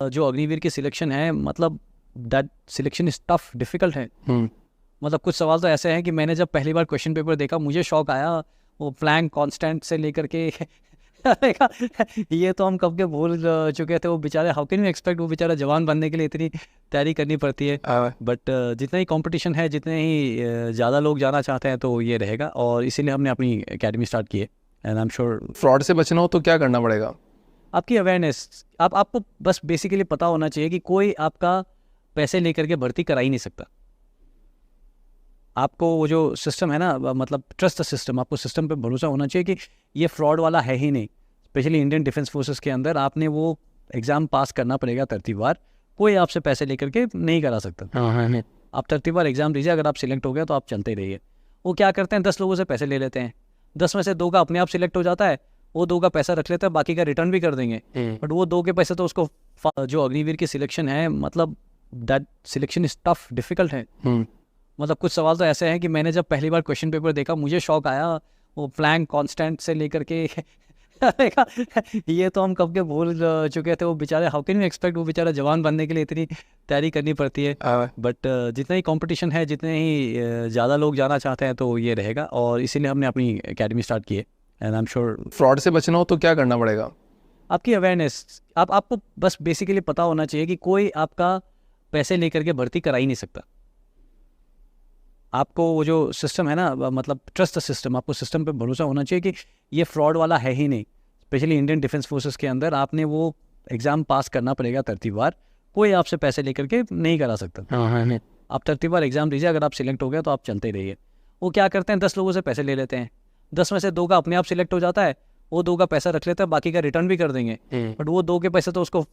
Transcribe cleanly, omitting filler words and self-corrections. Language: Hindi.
जो अग्निवीर की सिलेक्शन है, मतलब that selection is tough, difficult है। मतलब कुछ सवाल तो ऐसे हैं कि मैंने जब पहली बार क्वेश्चन पेपर देखा मुझे शौक आया। वो प्लैंक कांस्टेंट से लेकर के देखा, ये तो हम कब के भूल चुके थे। वो बेचारे, हाउ कैन यू एक्सपेक्ट, वो बेचारा जवान बनने के लिए इतनी तैयारी करनी पड़ती है। बट जितना ही कंपटीशन है, जितने ही ज़्यादा लोग जाना चाहते हैं, तो ये रहेगा। और इसीलिए हमने अपनी एकेडमी स्टार्ट की है। And I am sure fraud से बचना हो तो क्या करना पड़ेगा? आपकी अवेयरनेस, आपको बस बेसिकली पता होना चाहिए कि कोई आपका पैसे लेकर के भर्ती करा ही नहीं सकता। आपको वो जो सिस्टम है ना, मतलब ट्रस्ट द सिस्टम, आपको सिस्टम पे भरोसा होना चाहिए कि ये फ्रॉड वाला है ही नहीं। स्पेशली इंडियन डिफेंस फोर्सेस के अंदर आपने वो एग्ज़ाम पास करना पड़ेगा तरतीबवार। कोई आपसे पैसे लेकर के नहीं करा सकता। आप तरतीबवार एग्ज़ाम दीजिए, अगर आप सिलेक्ट हो गए तो आप चलते रहिए। वो क्या करते हैं, 10 लोगों से पैसे ले लेते हैं, 10 में से 2 का अपने आप सिलेक्ट हो जाता है, वो 2 का पैसा रख लेते हैं, बाकी का रिटर्न भी कर देंगे। बट वो 2 के पैसे तो उसको जो अग्निवीर की सिलेक्शन है, मतलब that selection is tough, difficult है। मतलब कुछ सवाल तो ऐसे हैं कि मैंने जब पहली बार क्वेश्चन पेपर देखा मुझे शौक आया। वो प्लैंक कांस्टेंट से लेकर के देखा, ये तो हम कब के भूल चुके थे। वो बेचारे, हाउ कैन यू एक्सपेक्ट, वो बेचारा जवान बनने के लिए इतनी तैयारी करनी पड़ती है। बट जितना ही कंपटीशन है, जितने ही ज़्यादा लोग जाना चाहते हैं, तो ये रहेगा। और इसीलिए हमने अपनी एकेडमी स्टार्ट की है। And I am sure fraud से बचना हो तो क्या करना पड़ेगा? आपकी अवेयरनेस, आपको बस बेसिकली पता होना चाहिए कि कोई आपका पैसे लेकर के भर्ती करा ही नहीं सकता। आपको वो जो सिस्टम है ना, मतलब ट्रस्ट द सिस्टम, आपको सिस्टम पे भरोसा होना चाहिए कि ये फ्रॉड वाला है ही नहीं। स्पेशली इंडियन डिफेंस फोर्सेस के अंदर आपने वो एग्ज़ाम पास करना पड़ेगा तरतीबवार। कोई आपसे पैसे लेकर के नहीं करा सकता। आप तरतीबवार एग्ज़ाम दीजिए, अगर आप सिलेक्ट हो गए तो आप चलते रहिए। वो क्या करते हैं, 10 लोगों से पैसे ले लेते हैं, 10 में से 2 का अपने आप सिलेक्ट हो जाता है, वो 2 का पैसा रख लेते हैं, बाकी का रिटर्न भी कर देंगे। बट वो 2 के पैसे तो उसको